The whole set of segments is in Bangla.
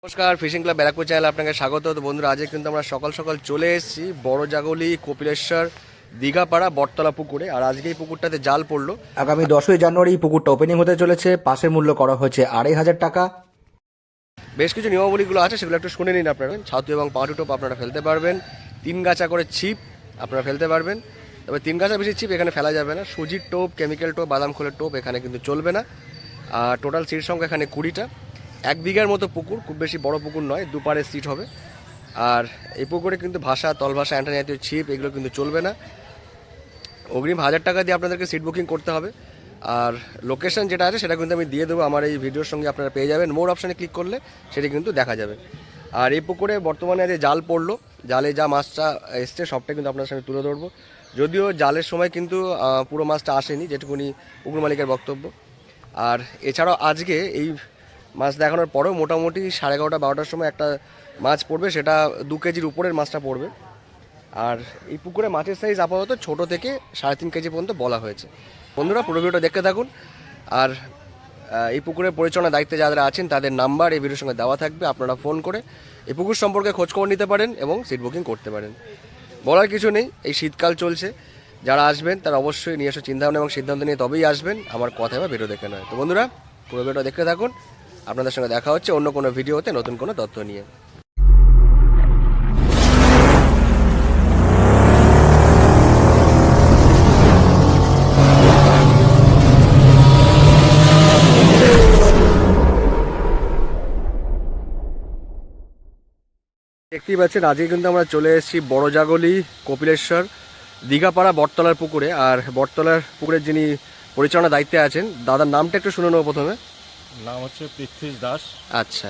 নমস্কার, ফিশিং ক্লাব ব্যারাকপুর চ্যানেলে আপনাকে স্বাগত। তো বন্ধুরা, আজকে কিন্তু আমরা সকাল সকাল চলে এসেছি বড় জাগলি কপিলেশ্বর দীঘাপাড়া বটতলা পুকুরে। আর আজকে এই পুকুরটাতে জাল পড়লো। আগামী 10ই জানুয়ারি পুকুরটা ওপেনিং হতে চলেছে। পাসের মূল্য করা হয়েছে 2500 টাকা। বেশ কিছু নিয়মাবলীগুলো আছে, সেগুলো একটু শুনে নিন আপনারা। ছাতু এবং পাউডার টোপ আপনারা ফেলতে পারবেন। 3 গাছা করে ছিপ আপনারা ফেলতে পারবেন। তবে 3 গাছা বেশি ছিপ এখানে ফেলা যাবে না। সুজির টোপ, কেমিক্যাল টোপ, বাদাম খোলের টোপ এখানে কিন্তু চলবে না। আর টোটাল সিট সংখ্যা এখানে 20টা। 1 বিঘার মতো পুকুর, খুব বেশি বড় পুকুর নয়, দুপারে সিট হবে। আর এই পুকুরে কিন্তু ভাষা, তল ভাষা, অ্যান্টেনা জাতীয় ছিপ এগুলো কিন্তু চলবে না। অগ্রিম 1000 টাকা দিয়ে আপনাদেরকে সিট বুকিং করতে হবে। আর লোকেশন যেটা আছে সেটা কিন্তু আমি দিয়ে দেবো আমার এই ভিডিওর সঙ্গে, আপনারা পেয়ে যাবেন। মোর অপশানে ক্লিক করলে সেটা কিন্তু দেখা যাবে। আর এই পুকুরে বর্তমানে যে জাল পড়লো, জালে যা মাছটা এসছে সবটা কিন্তু আপনার সঙ্গে তুলে ধরবো। যদিও জালের সময় কিন্তু পুরো মাছটা আসেনি, যেটুকুনি পুকুর মালিকের বক্তব্য। আর এছাড়াও আজকে এই মাছ দেখানোর পরেও মোটামুটি 11:30-12টার সময় একটা মাছ পড়বে, সেটা 2 কেজির উপরের মাছটা পড়বে। আর এই পুকুরে মাছের সাইজ আপাতত ছোট থেকে 3.5 কেজি পর্যন্ত বলা হয়েছে। বন্ধুরা, পুরো ভিডিওটা দেখতে থাকুন। আর এই পুকুরের পরিচালনার দায়িত্বে যারা আছেন তাদের নাম্বার এই ভিডিওর সঙ্গে দেওয়া থাকবে। আপনারা ফোন করে এই পুকুর সম্পর্কে খোঁজখবর নিতে পারেন এবং সিট বুকিং করতে পারেন। বলার কিছু নেই, এই শীতকাল চলছে, যারা আসবেন তারা অবশ্যই নিয়ে এসে চিন্তাভাবনা এবং সিদ্ধান্ত নিয়ে তবেই আসবেন, আমার কথা বা ভিডিও দেখে নয়। তো বন্ধুরা, পুরো ভিডিওটা দেখতে থাকুন। আপনাদের সঙ্গে দেখা হচ্ছে অন্য কোনো ভিডিওতে নতুন কোনো তথ্য নিয়ে। দেখতেই পাচ্ছেন, আজকে কিন্তু আমরা চলে এসেছি বড় জাগলি কপিলেশ্বর দীঘাপাড়া বটতলার পুকুরে। আর বটতলার পুকুরের যিনি পরিচালনার দায়িত্বে আছেন, দাদার নামটা একটু শুনে নেবো প্রথমে। নাম হচ্ছে পৃথ্বীশ দাস। আচ্ছা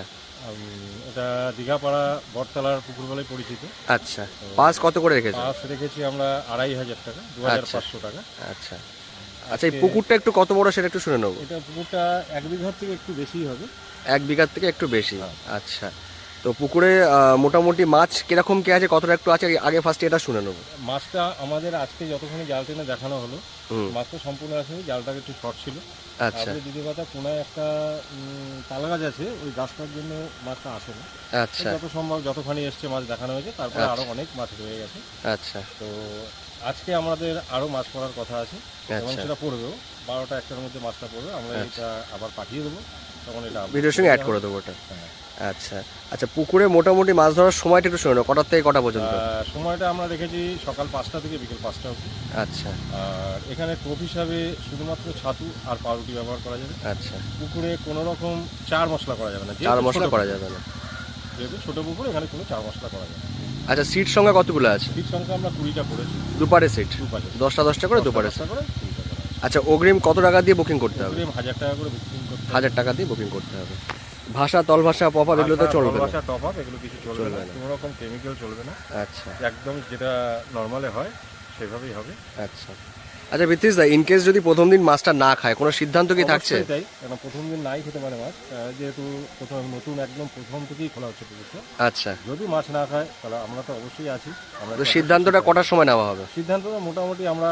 এটা দীঘাপাড়া বটতলার পুকুর বলেই পরিচিত। আচ্ছা, পাস কত করে রেখেছেন? পাস রেখেছি আমরা 2500 টাকা, 2500 টাকা। আচ্ছা আচ্ছা, এই পুকুরটা একটু কত বড় সেটা একটু শুনে নেবো। এটা পুকুরটা 1 বিঘার থেকে একটু বেশি হবে। 1 বিঘার থেকে একটু বেশি। আচ্ছা, তো পুকুরে মোটামুটি মাছ কিরকম কে আছে, কতটা একটু আছে, আগে ফার্স্টে এটা শুনে নেবো। মাছটা আমাদের আজকে যতক্ষণ জাল টেনে দেখানো হলো, মাছটা সম্পূর্ণ আসেনি, জালটাকে একটু শর্ট ছিল। আচ্ছা আপনি দিদি কথা কোনায় একটা তাল গাছ আছে, ওই গাছটার জন্য মাছটা আসে না। আচ্ছা যত সম্ভব যতখানি এসছে মাছ দেখানো হয়েছে, তারপরে আরো অনেক মাছ রয়ে গেছে। আচ্ছা তো আজকে আমাদের আরো মাছ পড়ার কথা আছে এবং আচ্ছা, সেটা পড়বেও 12টা-1টার মধ্যে মাছটা পড়বে। আমরা এটা আবার পাঠিয়ে দেবো, তখন এটা ভিডিওর সঙ্গে অ্যাড করে দেবো ওটা। হ্যাঁ। আচ্ছা আচ্ছা, পুকুরে মোটামুটি মাছ ধরার সময়টা একটু শুনে নেবো, কটার থেকে কটা পর্যন্ত? সময়টা আমরা রেখেছি সকাল 5টা থেকে বিকেল 5টা অবধি। আচ্ছা আর এখানে টোপ হিসাবে শুধুমাত্র ছাতু আর পাউরুটি ব্যবহার করা যাবে। আচ্ছা, পুকুরে কোনো রকম চার মশলা করা যাবে না, চার মশলা করা যাবে না। যেহেতু ছোট পুকুর, এখানে কোনো চার মশলা করা যাবে না। আচ্ছা, সিট সংখ্যা কতগুলো আছে? সিট সংখ্যা আমরা 20টা করেছি। দুপারে সিট দুপাশে 10টা করে দুপারে সিট। 10টা করে 20টা করা আছে। আচ্ছা, অগ্রিম কত টাকা দিয়ে বুকিং করতে হবে? অগ্রিম 1000 টাকা করে বুকিং করতে হবে। 1000 টাকা দিয়ে বুকিং করতে হবে। ভাষা, তল ভাষা, পপ আপ এগুলো তো চলবে না? ভাষা, টপ আপ এগুলো কিছু চলবে না, না। কোনো রকম কেমিক্যাল চলবে না। আচ্ছা একদম যেটা নর্মালে হয় সেভাবেই হবে। আচ্ছা আচ্ছা, বিথিস দা, ইন কেস যদি প্রথম দিন মাছটা না খায়, কোনো সিদ্ধান্ত কি থাকছে? অবশ্যই তাই, কারণ প্রথম দিন নাই খেতে পারে মাছ, যেহেতু নতুন একদম প্রথম থেকেই খোলা হচ্ছে পুকুরটা। আচ্ছা, যদি মাছ না খায় তাহলে আমরা তো অবশ্যই আছি। আমরা তো সিদ্ধান্তটা কটার সময় নেওয়া হবে? সিদ্ধান্তটা মোটামুটি আমরা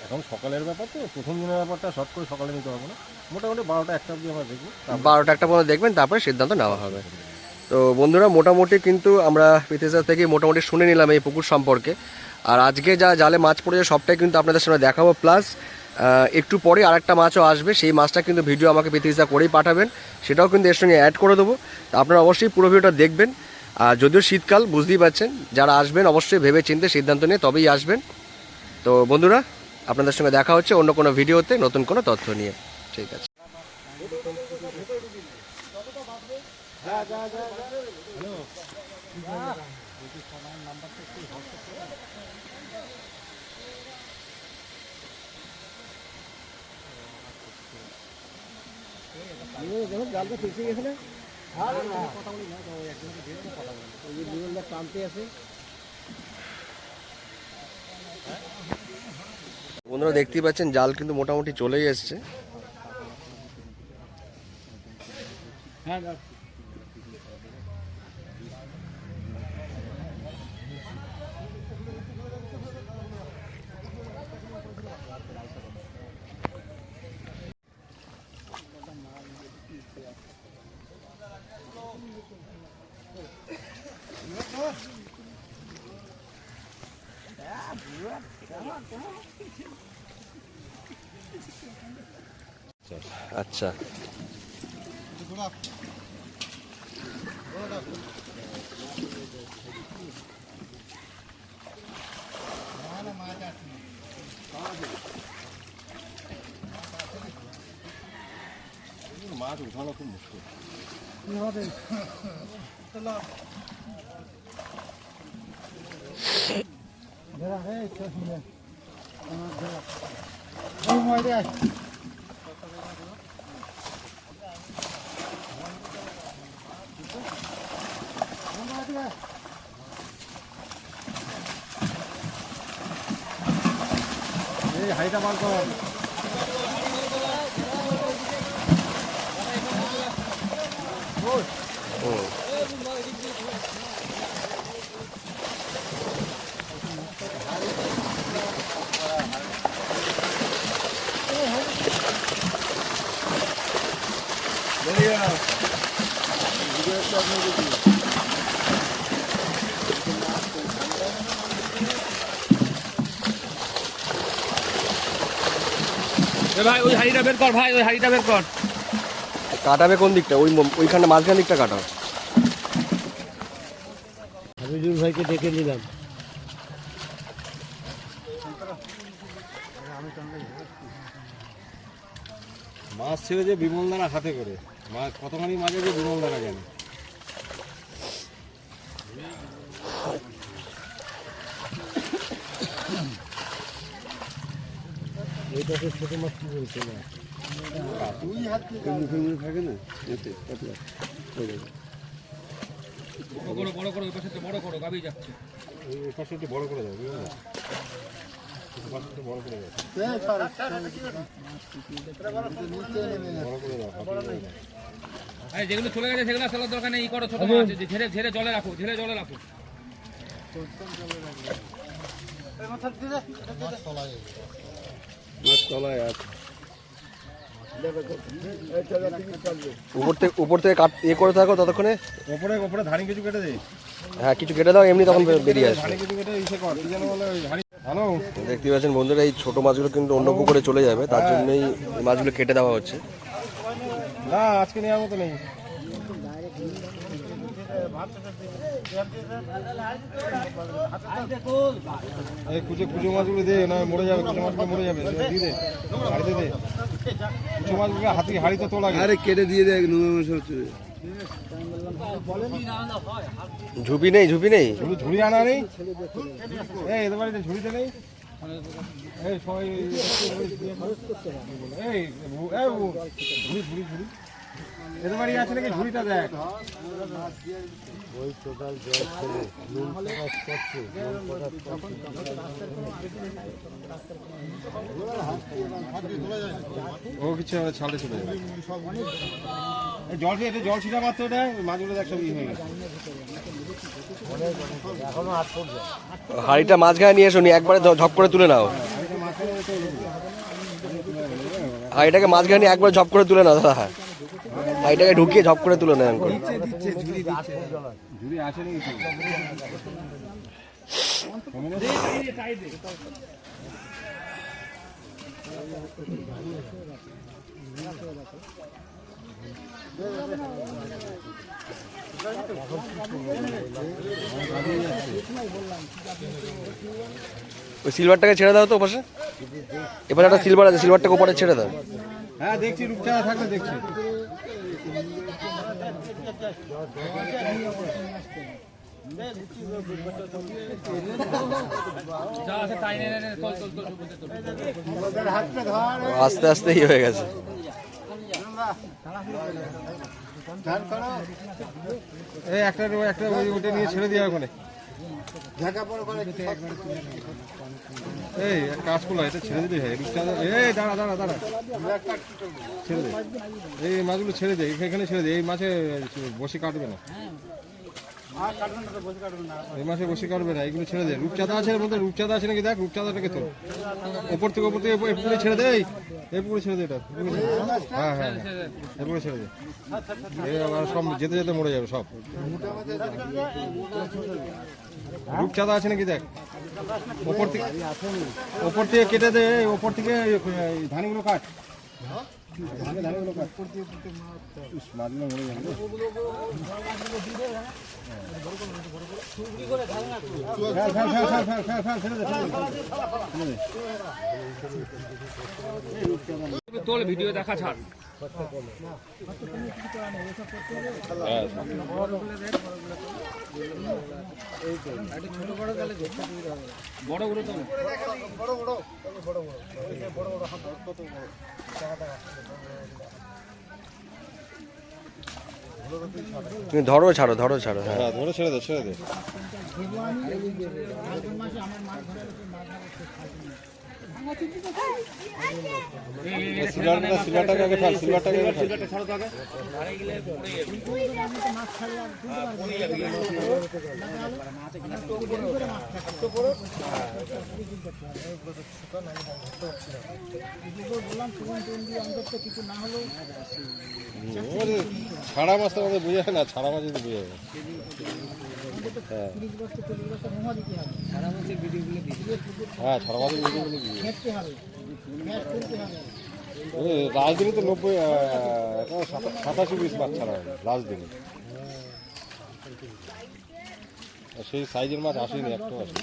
এখন সকালের ব্যাপার, তো প্রথম দিনের ব্যাপারটা শর্ট করে সকালে নিতে পারবো না, মোটামুটি 12টা-1টা অবধি আমরা দেখবো। 12টা-1টা পর্যন্ত দেখবেন, তারপরে সিদ্ধান্ত নেওয়া হবে। তো বন্ধুরা, মোটামুটি কিন্তু আমরা পিতেসা থেকে মোটামুটি শুনে নিলাম এই পুকুর সম্পর্কে। আর আজকে যা জালে মাছ পড়েছে সবটাই কিন্তু আপনাদের সামনে দেখাবো। প্লাস একটু পরে আরেকটা মাছও আসবে, সেই মাছটা কিন্তু ভিডিও আমাকে পিতেসা করেই পাঠাবেন, সেটাও কিন্তু এর সঙ্গে অ্যাড করে দেবো। তো আপনারা অবশ্যই পুরো ভিডিওটা দেখবেন। আর যদিও শীতকাল, বুঝতেই পারছেন, যারা আসবেন অবশ্যই ভেবে চিন্তে সিদ্ধান্ত নিয়ে তবেই আসবেন। তো বন্ধুরা, আপনাদের সঙ্গে দেখা হচ্ছে অন্য কোনো ভিডিওতে নতুন কোনো তথ্য নিয়ে। ঠিক আছে। জালটা ফেসে গেছে না, টানতে আছে। বন্ধুরা, দেখতেই পাচ্ছেন জাল কিন্তু মোটামুটি চলেই এসছে। আচ্ছা, মাছ উঠানো খুব মুশকিল। এই হাইটা বার কর। ভাই ওই হাড়িটা বের কর, ভাই ওই হাড়িটা বের কর। কাটাবে কোন দিকটা? ওইখানে মাঝখান দিকটা কাটা। হাবিজুর ভাইকে ডেকে নিলাম। মাছ ছেড়ে যে বিমল দানা হাতে করে, মাছ কতখানি মাঝে যে বিমল দানা জানে। এইটাকে ছোট মাছ কি বলছে না? থাকে না বড় করো, ওই পাশে বড় করো, গাবি যাচ্ছে। ওই পাশে একটু বড় করে দাও, বুঝলে? ওই পাশে একটু বড় করে দাও, বড় করে দাও, হাতে করে দাও। আরে যেগুলো চলে গেছে সেগুলো চলার দরকার নেই, ই করো ছোট মাছ, ঝেড়ে ঝেড়ে জলে রাখো, ঝেড়ে জলে রাখো। মাছ তলায় আছে। উপর থেকে করে থাকো ততক্ষণে। ওপরে ধানি কিছু কেটে দে। হ্যাঁ, কিছু কেটে দাও, এমনি তখন বেরিয়ে আসবে। ধানি কিছু কেটে ইসে কর, কি যেন বলে ওই ধানি। হ্যালো, দেখতে পাচ্ছেন বন্ধুরা, এই ছোট মাছগুলো কিন্তু অন্য পুকুরে চলে যাবে, তার জন্যই এই মাছগুলো কেটে দেওয়া হচ্ছে। না আজকে নেওয়ার মতো নেই। এই কুচো মাছগুলো দে, না মরে যাবে, কুচো মাছগুলো মরে যাবে, দিয়ে দে, হাড়িতে দে। কুচো মাছগুলো হাড়িতে তোলা গেছে। আরে কেটে দিয়ে দেখ, নোংরা মাছ হচ্ছে। ঝুপি নেই? ঝুড়ি আনা নেই? এই এদের বাড়িতে ঝুড়িতে নেই? এই সবাই এই ঝুড়ি এদের বাড়ি আছে নাকি? ঝুড়িটা দেখ। ও কিছু ছাড়ে চলে যাবে। জল ছিটা মাত্র দেয়, মাছগুলো দেখ সব ইয়ে হয়ে গেছে। হাড়িটা মাঝখানে নিয়ে এসো, নিয়ে একবারে ঝপ করে তুলে নাও। হাড়িটাকে মাঝখানে নিয়ে একবার ঝপ করে তুলে নাও দাদা। হাড়িটাকে ঢুকিয়ে ঝপ করে তুলে নেন। ঝুড়ি আসে নাকি? ওই সিলভারটাকে ছেড়ে দাও তো পাশে। এবার একটা সিলভার আছে, সিলভারটাকে উপরে ছেড়ে দাও। হ্যাঁ দেখছি, রূপচাঁদা থাকলে দেখছি। আস্তে আস্তেই হয়ে গেছে। এই একটা ওইটা নিয়ে ছেড়ে দিয়ে ওখানে। এই কাজ করলো, এটা ছেড়ে দিতে হয়। এই দাঁড়া ছেড়ে দে, এই মাছগুলো ছেড়ে দে, এখানে ছেড়ে দে। এই মাছে বসে কাটবে না। এই মাসে বসে কাটবে না, এগুলো ছেড়ে দে। রূপচাঁদা আছে এর মধ্যে, রূপচাঁদা আছে নাকি দেখ, রূপচাঁদাটাকে তো ওপর থেকে এই পুকুরে ছেড়ে দে, এই পুকুরে ছেড়ে দে এটা। হ্যাঁ হ্যাঁ এই পুকুরে ছেড়ে দে, এই আবার সব যেতে যেতে মরে যাবে সব। রূপচাঁদা আছে নাকি দেখ, ওপর থেকে কেটে দে, ওপর থেকে ধানগুলো কাট, ধানগুলো কাট। মাছগুলো মরে যাবে। তোর ভিডিও দেখা ছাড়। বড়গুলো তো তুমি ধরো ছাড়ো, ধরো ছাড়ো। হ্যাঁ হ্যাঁ ধরে ছেড়ে দে, ছেড়ে দে। সিলভারটাকে আগে ফেল, সিলভারটাকে আগে ফেল। ছাড়া মাছটা আমাদের বুঝে না, ছাড়া মাছ যদি বুঝে যাবে। হ্যাঁ হ্যাঁ ছাড়া মাছের ভিডিওগুলো দিয়ে রাজদিনে তো 87 পিস মাছ ছাড়া হবে রাজদিনে। সেই সাইজের মাছ আসেনি, একটা আসে।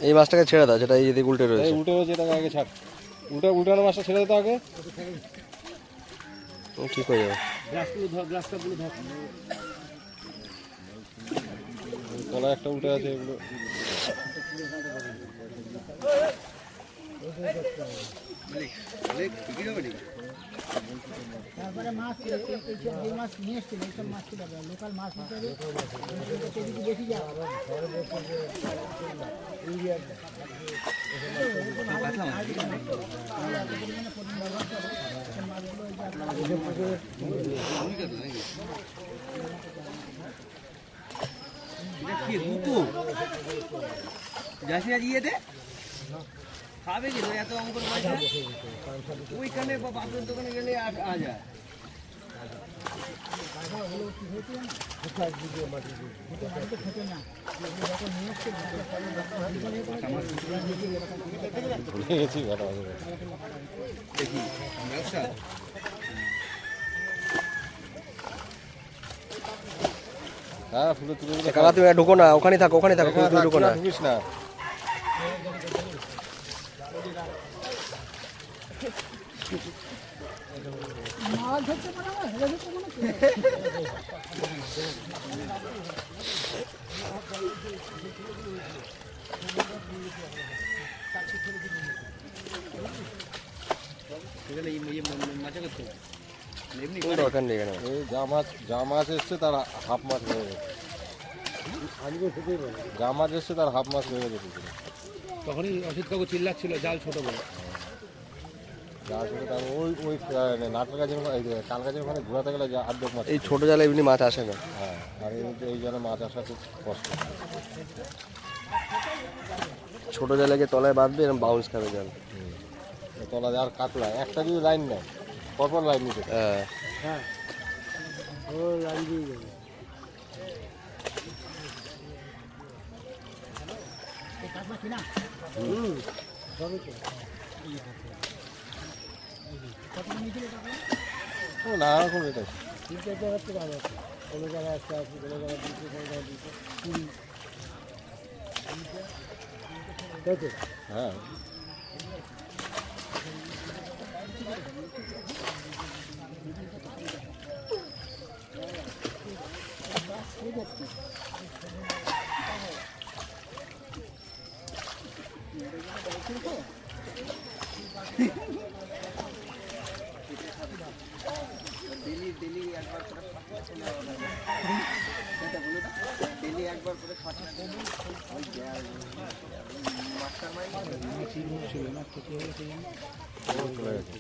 এই মাছটাকে ছেড়ে দাও, যেটা এই দিকে উল্টে রয়েছে। উল্টে হয়েছে, এটাকে আগে ছাড়। উল্টানো মাছটা ছেড়ে দিতে আগে, ঠিক হয়ে যাবে। তলায় একটা উল্টে আছে, এগুলো তারপরে মাছ এইসব যে মাছ নিয়ে এসছিল এইসব মাছ ছিল লোকাল মাছ হিসাবে বেশি যাওয়া খাবে কি এত অঙ্কুর মাছ ওইখানে বাপের দোকানে গেলে আ যায়। হ্যাঁ ফুলে তুলে কাকা তুমি ঢুকো না, ওখানে থাকো, ওখানে থাকো, তুমি ঢুকো না। ঢুকিস না। মাছ ধরতে পারে না, হেলে ধরতে পারে দরকার নেই এখানে। এই যা মাছ এসছে তার হাফ মাছ হয়ে গেছে। যা মাছ এসছে তার হাফ মাছ হয়ে গেছে পুকুরে। তখনই অসিত কাকু চিল্লাচ্ছিল জাল ছোট বলে। যা ছিল তার ওই নাটের কাছে, কাল গাছের ওখানে ঘোরাতে গেলে যা আর্ধেক মাছ। এই ছোট জালে এমনি মাছ আসে না। হ্যাঁ আর এই জালে মাছ আসা খুব কষ্ট। ছোট জালে গিয়ে তলায় বাঁধবে, এরকম বাউন্স খাবে জাল। তলা আর কাতলা একটা যদি লাইন নেয়, পরপর লাইন নিতে। হ্যাঁ ও লাইন দিয়ে যাবে। নানা রকম রেট আছে। তিনটে জায়গার থেকে আলাদা, কোনো জায়গায় একটা আছে, কোনো জায়গায় দুটো, কোনো জায়গায় দুটো, 20। তাই তো? হ্যাঁ চলে গেছে।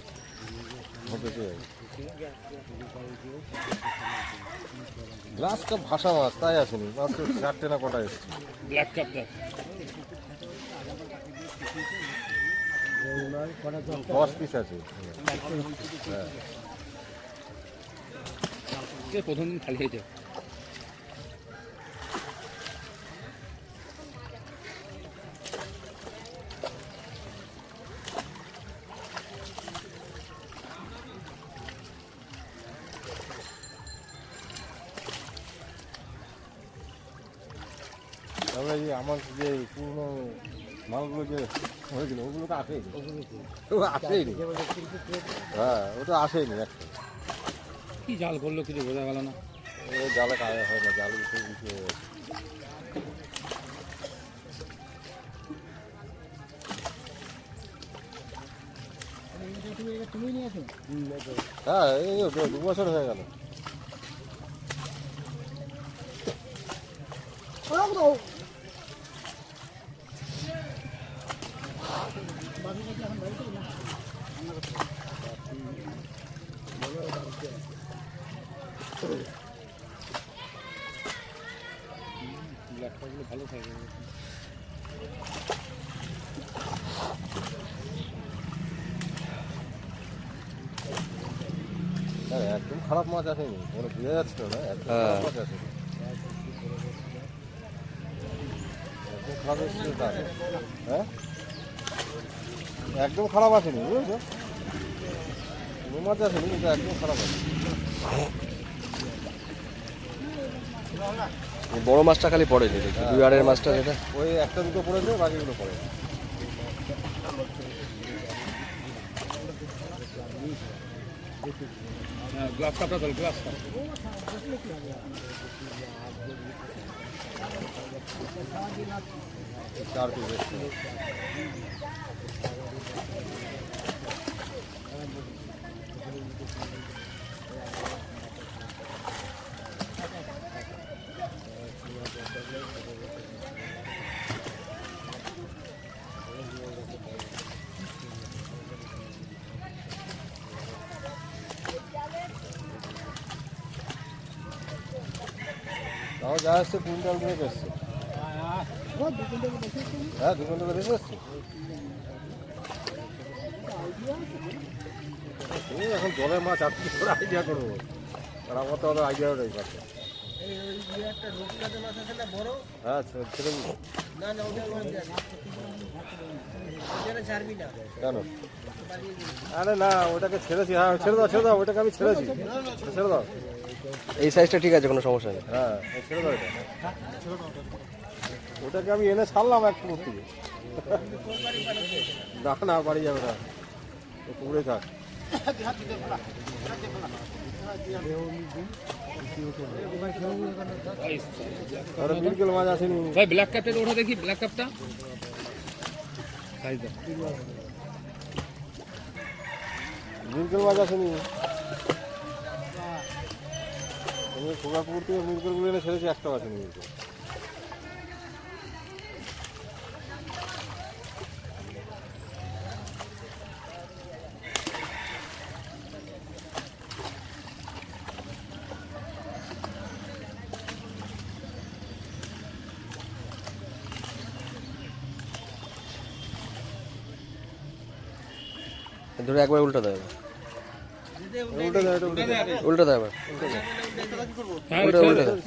গ্লাস কাপ ভাষা মাছ তাই আসেনি, মাত্র 4টে না কটা এসেছে। ব্ল্যাক কাপটা 10 পিস আছে। প্রথম দিন খালি হয়েছে। তবে এই আমার যে পুরনো মালগুলো যে হয়েছিল ওগুলো তো আসেনি, ও আসেনি। হ্যাঁ, ওটা আসেনি একটা। কি জাল করলো কিছু বোঝা গেল না। ওই জালে কাজ হয় না, জালে কিছু কিছু হয়ে গেছে। তুমি নিয়েছো? হ্যাঁ, এই 2 বছর হয়ে গেল। ভালো থাকে। হ্যাঁ, একদম খারাপ মাছ আসেনি, মানে বোঝা যাচ্ছিল না একদম খারাপ মাছ আসেনি। একদম খারাপ এসেছিল তার। হ্যাঁ, একদম খারাপ আসেনি, বুঝেছো? কোনো মাছ আসেনি, কিন্তু একদম খারাপ আসেনি। বড় মাছটা খালি পড়েনি, দুই আড়ের মাছটা যেটা। ওই একটা দুটো পড়েছে, বাকিগুলো পড়ে। হ্যাঁ, গ্লাস কাপটা তোল, গ্লাস কাপ। 4 পিস এসেছিল। তাও যা আসছে কুইন্টাল করে এসছে। হ্যাঁ, 2 কুইন্টাল করে এসছে। এখন জলের মাছ আর কি করে আইডিয়া করবো, আর আমার তো অত আইডিয়াও নেই পাচ্ছে। হ্যাঁ, ছেড়ে দিই। কেন? আরে না, ওটাকে ছেড়েছি। হ্যাঁ, ছেড়ে দাও, ওটাকে আমি ছেড়েছি। ছেড়ে দাও। এই সাইজটা ঠিক আছে, কোনো সমস্যা নেই। হ্যাঁ, ছেড়ে দাও এটা। ওটাকে আমি এনে ছাড়লাম এক পুকুর থেকে। না, বাড়ি যাবে না, ও পুকুরে থাক। আরে বিরকেল মাছ আসেনি। ভাই ব্ল্যাক কাপটা ওঠা দেখি, ব্ল্যাক কাপটা বিরকেল মাছ আসেনি। আমি খোকা পুকুর থেকে বিরকেলগুলো এনে ছেড়েছি, একটাও আসেনি বিরকেল। ধরে একবার উল্টো দেয়, উল্টে দেয়, এটা উল্টে দেয়। উল্টো দেয় এবার, হ্যাঁ, উল্টো উল্টো দেয়।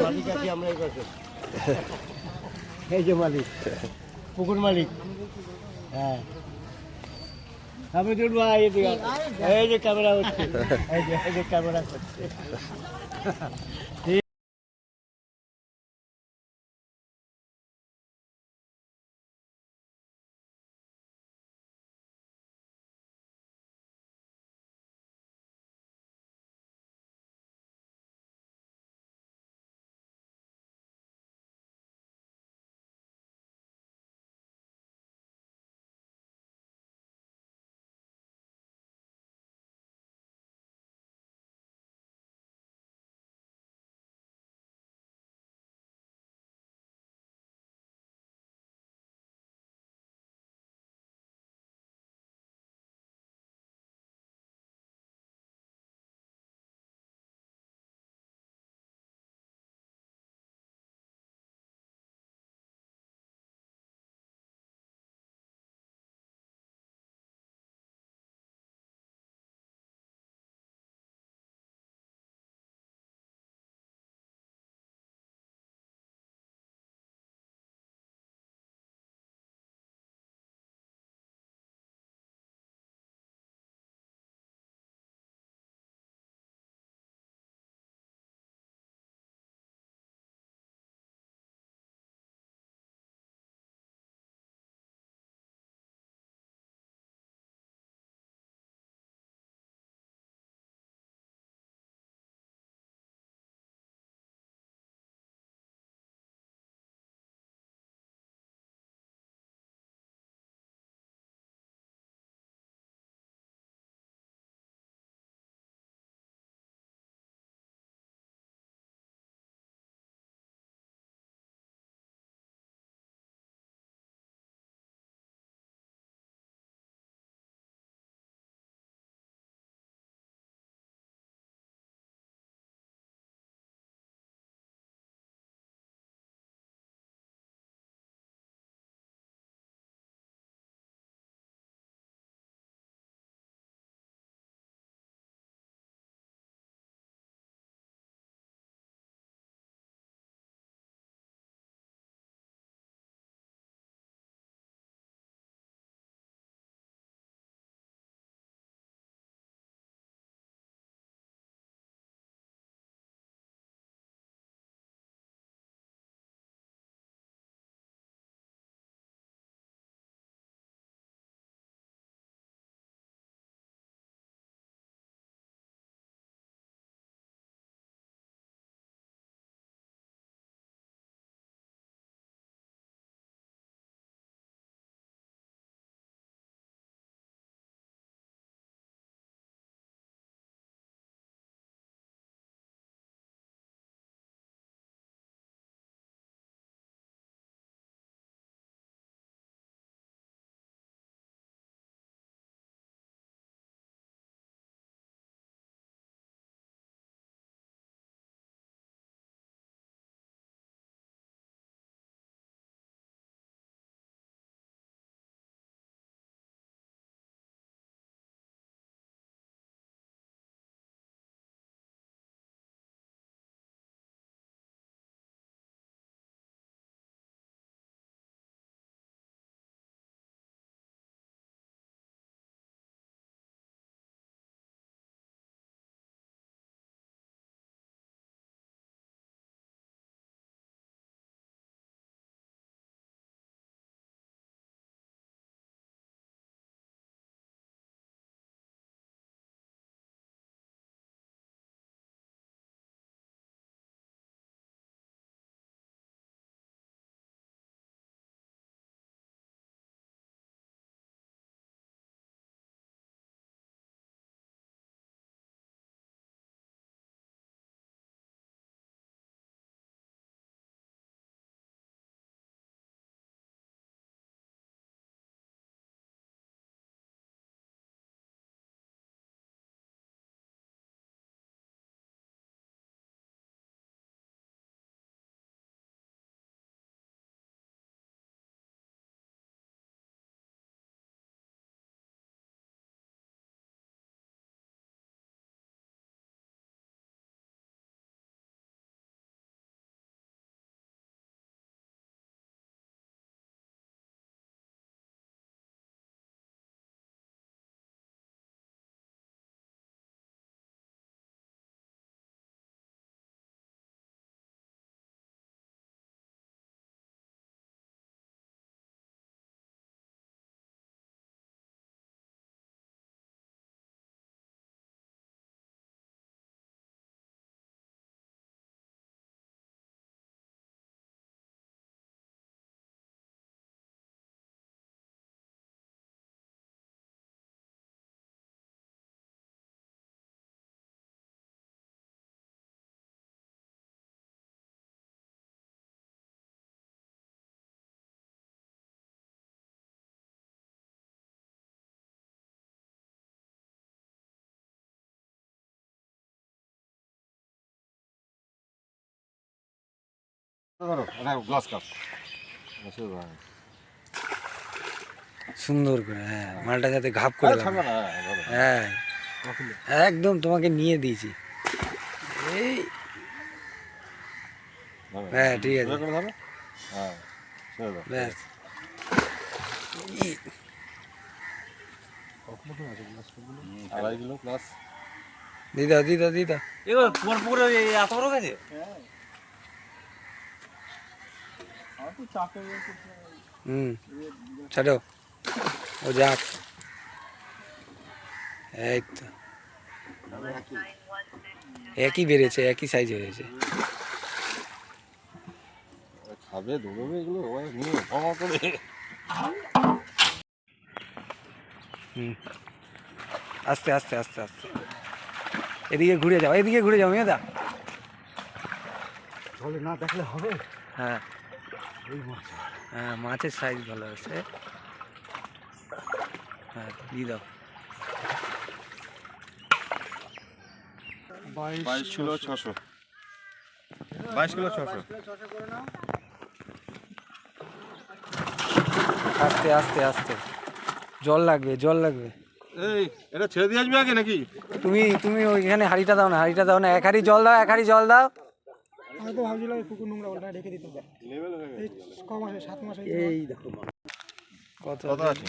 মালিক আছি আমরা এই পাশে। এই যে মালিক, পুকুর মালিক। হ্যাঁ, আমি তুলবো, এই যে ক্যামেরা হচ্ছে, এই যে ক্যামেরা করছে। ধরো গ্লাস কাপ সুন্দর করে, হ্যাঁ, মালটা যাতে ঘাপ করে লাগে। হ্যাঁ একদম তোমাকে নিয়ে দিয়েছি। এই হ্যাঁ ঠিক আছে, ব্যাস। আড়াই কিলো প্লাস। দিদা দিদা দিদা এবার তোমার পুকুরে এত বড় গেছে? হুম, ছাড়ো, ও যাক। এই তো একই বেড়েছে, একই সাইজ হয়েছে। খাবে দৌড়বে এগুলো নিয়ে ক্ষমা করে। হুম, আস্তে আস্তে আস্তে আস্তে, এদিকে ঘুরে যাও, এদিকে ঘুরে যাও মেয়েদা। চলে না দেখলে হবে। হ্যাঁ হ্যাঁ, মাছের সাইজ ভালো আছে। হ্যাঁ দিয়ে দাও। 22 কিলো 600। 22 কিলো 600। আস্তে আস্তে আস্তে, জল লাগবে জল লাগবে। এই এটা ছেড়ে দিয়ে আসবে আগে নাকি? তুমি তুমি ওইখানে হাঁড়িটা দাও না, হাঁড়িটা দাও না, এক হাঁড়ি জল দাও, এক হাঁড়ি জল দাও। আমি তো ভাবছিলাম এই পুকুর নোংরা ওটা রেখে দিতে হবে। এই ক মাসে 7 মাসে এই দেখো কত কত আছে?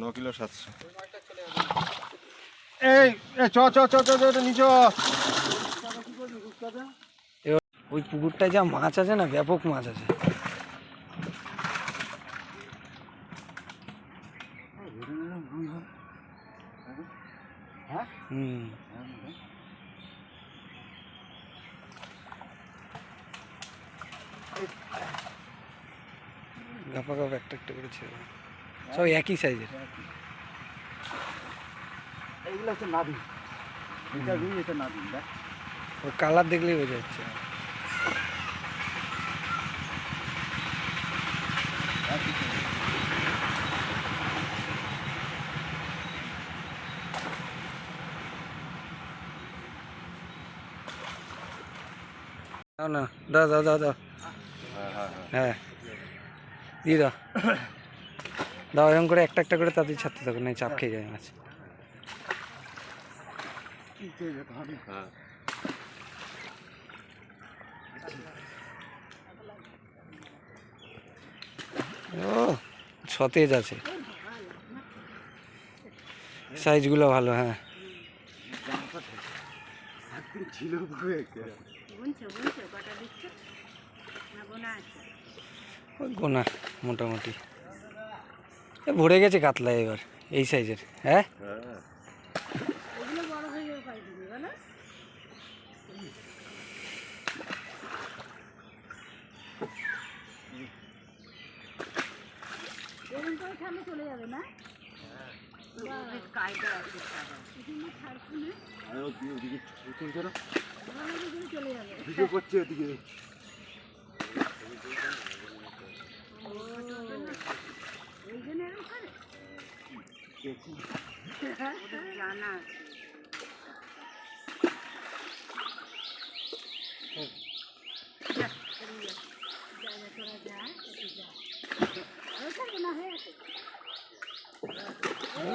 9 কিলো 700। এই চ চ চ চ চ নিচ। ওই পুকুরটায় যা মাছ আছে না, ব্যাপক মাছ আছে। হুম, গাপা গাপ একটা একটা করে ছেড়ে দাও। সব একই সাইজের। এইগুলো হচ্ছে নাবি, এটা রুই, এটা নাবি। ওর কালার দেখলেই বোঝা যাচ্ছে। দাও না, দাও দাও দাও দাও, হ্যাঁ দিয়ে দাও দাও, এরকম করে একটা একটা করে তাড়াতাড়ি ছাড়তে থাকো, না চাপ খেয়ে যায় মাছ। ও সতেজ আছে, সাইজগুলো ভালো। হ্যাঁ ওই গোনা মোটামুটি ভরে গেছে কাতলা এবার এই সাইজের। হ্যাঁ চলে যাবে না? ভিডিও করছে ওদিকে। জানা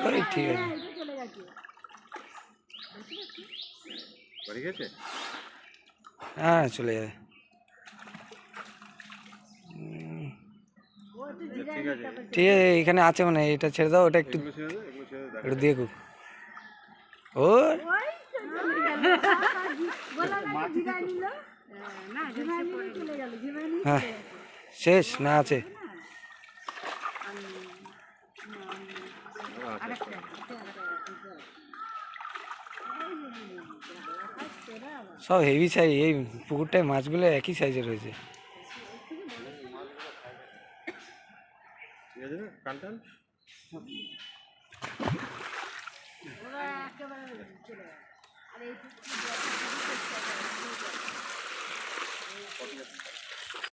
ওই ঠিক আছে, চলে গেছে। বাড়ি গেছে? হ্যাঁ চলে যাবে। ঠিক আছে, এখানে আছে মানে, এটা ছেড়ে দাও, ওটা একটু একটু দিয়ে গুক। ওর হ্যাঁ শেষ না আছে? সব হেভি সাইজ, এই পুকুরটায় মাছগুলো একই সাইজের রয়েছে। ঠিক আছে না কান্টাল? একেবারে